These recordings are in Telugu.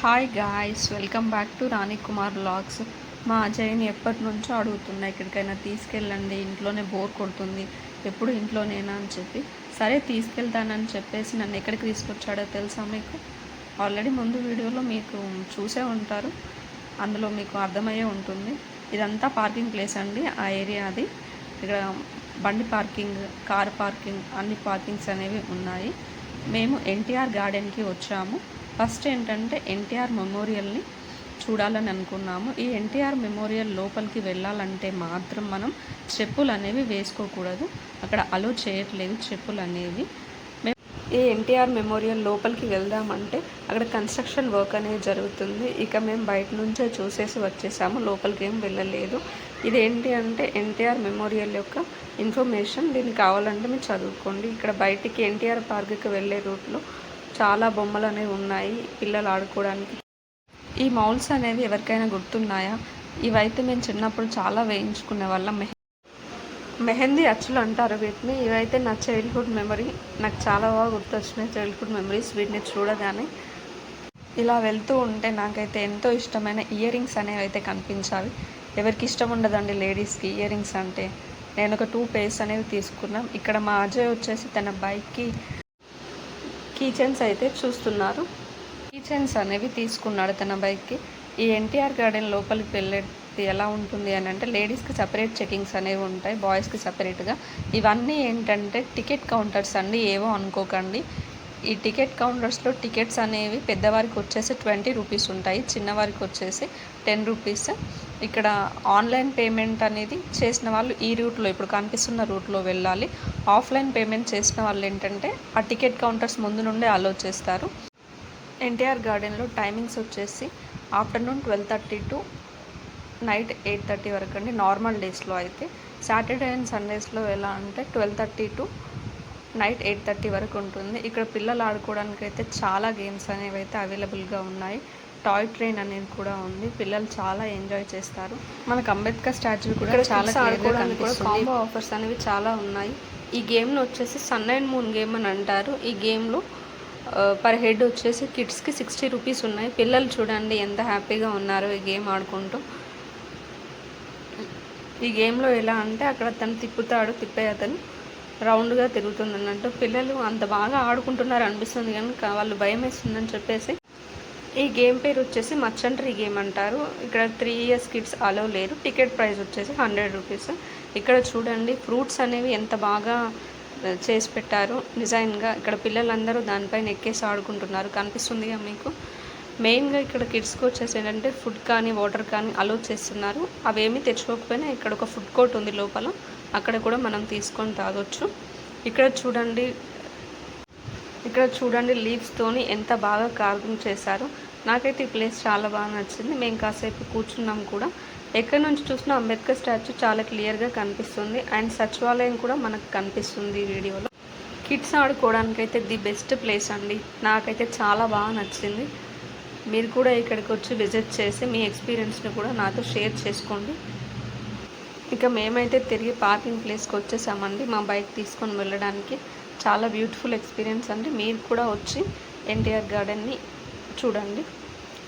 Hi guys, welcome back to Rani Kumar vlogs. మా అజయ్ని ఎప్పటి నుంచో అడుగుతున్నా ఎక్కడికైనా తీసుకెళ్ళండి, ఇంట్లోనే బోర్ కొడుతుంది, ఎప్పుడు ఇంట్లోనేనా అని చెప్పి. సరే తీసుకెళ్తానని చెప్పేసి నన్ను ఎక్కడికి తీసుకొచ్చాడో తెలుసా మీకు? ఆల్రెడీ ముందు వీడియోలో మీకు చూసే ఉంటారు, అందులో మీకు అర్థమయ్యే ఉంటుంది. ఇదంతా పార్కింగ్ ప్లేస్ అండి, ఆ ఏరియా అది. ఇక్కడ బండి పార్కింగ్, కార్ పార్కింగ్, అన్ని పార్కింగ్స్ అనేవి ఉన్నాయి. మేము ఎన్టీఆర్ గార్డెన్కి వచ్చాము. ఫస్ట్ ఏంటంటే ఎన్టీఆర్ మెమోరియల్ని చూడాలని అనుకున్నాము. ఈ ఎన్టీఆర్ మెమోరియల్ లోపలికి వెళ్ళాలంటే మాత్రం మనం చెప్పులు అనేవి వేసుకోకూడదు, అక్కడ అలో చేయట్లేదు చెప్పులు అనేవి. ఈ ఎన్టీఆర్ మెమోరియల్ లోపలికి వెళ్దామంటే అక్కడ కన్స్ట్రక్షన్ వర్క్ అనేది జరుగుతుంది. ఇక మేము బయట నుంచే చూసేసి వచ్చేసాము, లోపలికి ఏం వెళ్ళలేదు. ఇదేంటి అంటే ఎన్టీఆర్ మెమోరియల్ యొక్క ఇన్ఫర్మేషన్. దీన్ని కావాలంటే మీరు చదువుకోండి. ఇక్కడ బయటికి ఎన్టీఆర్ పార్క్కి వెళ్ళే రూట్లో చాలా బొమ్మలు అనేవి ఉన్నాయి పిల్లలు ఆడుకోవడానికి. ఈ మౌల్స్ అనేవి ఎవరికైనా గుర్తున్నాయా? ఇవైతే మేము చిన్నప్పుడు చాలా వేయించుకునే వాళ్ళం. మెహందీ అచ్చులు అంటారు వీటిని. ఇవైతే నా చైల్డ్హుడ్ మెమరీ, నాకు చాలా బాగా గుర్తొచ్చినాయి చైల్డ్హుడ్ మెమరీస్ వీటిని చూడగానే. ఇలా వెళ్తూ ఉంటే నాకైతే ఎంతో ఇష్టమైన ఇయర్ రింగ్స్ అనేవి అయితే కనిపించాలి. ఎవరికి ఇష్టం ఉండదండి లేడీస్కి ఇయర్ రింగ్స్ అంటే. నేను ఒక 2 pairs అనేవి తీసుకున్నాం. ఇక్కడ మా అజయ్ వచ్చేసి తన బైక్కి కీచెన్స్ అయితే చూస్తున్నారు. కీచెన్స్ అనేవి తీసుకున్నాడు తన బైక్కి. ఈ ఎన్టీఆర్ గార్డెన్ లోపలికి వెళ్ళేది ఎలా ఉంటుంది అని అంటే లేడీస్కి సపరేట్ చెకింగ్స్ అనేవి ఉంటాయి, బాయ్స్కి సపరేట్గా. ఇవన్నీ ఏంటంటే టికెట్ కౌంటర్స్ అండి, ఏవో అనుకోకండి. ఈ టికెట్ కౌంటర్స్లో టికెట్స్ అనేవి పెద్దవారికి వచ్చేసి 20 రూపీస్ ఉంటాయి, చిన్నవారికి వచ్చేసి 10 రూపీస్. ఇక్కడ ఆన్లైన్ పేమెంట్ అనేది చేసిన వాళ్ళు ఈ రూట్లో, ఇప్పుడు కనిపిస్తున్న రూట్లో వెళ్ళాలి. ఆఫ్లైన్ పేమెంట్ చేసిన వాళ్ళు ఏంటంటే ఆ టికెట్ కౌంటర్స్ ముందు నుండే అలో చేస్తారు. ఎన్టీఆర్ గార్డెన్లో టైమింగ్స్ వచ్చేసి ఆఫ్టర్నూన్ 12:30 టు నైట్ 8:30 వరకు అండి, నార్మల్ డేస్లో అయితే. సాటర్డే అండ్ సండేస్లో ఎలా అంటే 12:30 టు నైట్ 8:30 వరకు ఉంటుంది. ఇక్కడ పిల్లలు ఆడుకోవడానికి అయితే చాలా గేమ్స్ అనేవి అయితే అవైలబుల్గా ఉన్నాయి. టాయ్ ట్రైన్ అనేది కూడా ఉంది, పిల్లలు చాలా ఎంజాయ్ చేస్తారు. మనకు అంబేద్కర్ స్టాచ్యూ కూడా చాలా ఆడుకోవడానికి కూడా కాంబో ఆఫర్స్ అనేవి చాలా ఉన్నాయి. ఈ గేమ్లో వచ్చేసి సన్ అండ్ మూన్ గేమ్ అని అంటారు. ఈ గేమ్లో పర్ హెడ్ వచ్చేసి కిడ్స్కి 60 రూపీస్ ఉన్నాయి. పిల్లలు చూడండి ఎంత హ్యాపీగా ఉన్నారో ఈ గేమ్ ఆడుకుంటూ. ఈ గేమ్లో ఎలా అంటే అక్కడ తను తిప్పుతాడు, తిప్పే అతను రౌండ్గా తిరుగుతుంది అన్నట్టు. పిల్లలు అంత బాగా ఆడుకుంటున్నారు అనిపిస్తుంది, కానీ వాళ్ళు భయం వేస్తుందని చెప్పేసి. ఈ గేమ్ పేరు వచ్చేసి మర్చెంటరీ గేమ్ అంటారు. ఇక్కడ 3 years కిడ్స్ అలో లేరు. టికెట్ ప్రైస్ వచ్చేసి 100 రూపీస్. ఇక్కడ చూడండి ఫ్రూట్స్ అనేవి ఎంత బాగా చేసి పెట్టారు డిజైన్గా. ఇక్కడ పిల్లలందరూ దానిపైన ఎక్కేసి ఆడుకుంటున్నారు, కనిపిస్తుందిగా మీకు. మెయిన్గా ఇక్కడ కిడ్స్కి వచ్చేసి ఏంటంటే ఫుడ్ కానీ వాటర్ కానీ అలో చేస్తున్నారు. అవేమీ తెచ్చుకోకపోయినా ఇక్కడ ఒక ఫుడ్ కోర్ట్ ఉంది లోపల, అక్కడ కూడా మనం తీసుకొని తాగొచ్చు. ఇక్కడ చూడండి లీవ్స్తోని ఎంత బాగా కార్వింగ్ చేశారు. నాకైతే ఈ ప్లేస్ చాలా బాగా నచ్చింది. మేము కాసేపు కూర్చున్నాం కూడా. ఎక్కడి నుంచి చూసినా అంబేద్కర్ స్టాచ్యూ చాలా క్లియర్గా కనిపిస్తుంది, అండ్ సచివాలయం కూడా మనకు కనిపిస్తుంది ఈ వీడియోలో. కిడ్స్ ఆడుకోవడానికి అయితే ది బెస్ట్ ప్లేస్ అండి, నాకైతే చాలా బాగా నచ్చింది. మీరు కూడా ఇక్కడికి వచ్చి విజిట్ చేసి మీ ఎక్స్పీరియన్స్ని కూడా నాతో షేర్ చేసుకోండి. ఇక మేమైతే తిరిగి పార్కింగ్ ప్లేస్కి వచ్చేసామండి మా బైక్ తీసుకొని వెళ్ళడానికి. చాలా బ్యూటిఫుల్ ఎక్స్పీరియన్స్ అండి. మీరు కూడా వచ్చి ఎన్టీఆర్ గార్డెన్ని చూడండి.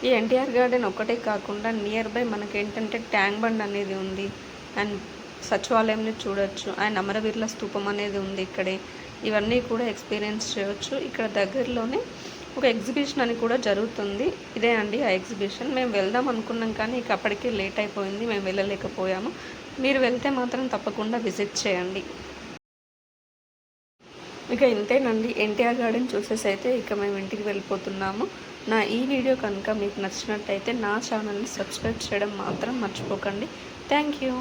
ఈ ఎన్టీఆర్ గార్డెన్ ఒకటే కాకుండా నియర్ బై మనకి ఏంటంటే ట్యాంక్ బండ్ అనేది ఉంది, అండ్ సచివాలయంని చూడొచ్చు, అండ్ అమరవీరుల స్తూపం అనేది ఉంది ఇక్కడే. ఇవన్నీ కూడా ఎక్స్పీరియన్స్ చేయవచ్చు. ఇక్కడ దగ్గరలోనే ఒక ఎగ్జిబిషన్ అని కూడా జరుగుతుంది. ఇదే అండి ఆ ఎగ్జిబిషన్. మేము వెళ్దాం అనుకున్నాం కానీ ఇక అప్పటికే లేట్ అయిపోయింది, మేము వెళ్ళలేకపోయాము. మీరు వెళ్తే మాత్రం తప్పకుండా విజిట్ చేయండి. ఇక ఇంతేనండి, ఎన్టీఆర్ గార్డెన్ చూసేసి అయితే ఇక మేము ఇంటికి వెళ్ళిపోతున్నాము. నా ఈ వీడియో కనుక మీకు నచ్చినట్టయితే నా ఛానల్ని సబ్స్క్రైబ్ చేయడం మాత్రం మర్చిపోకండి. Thank you.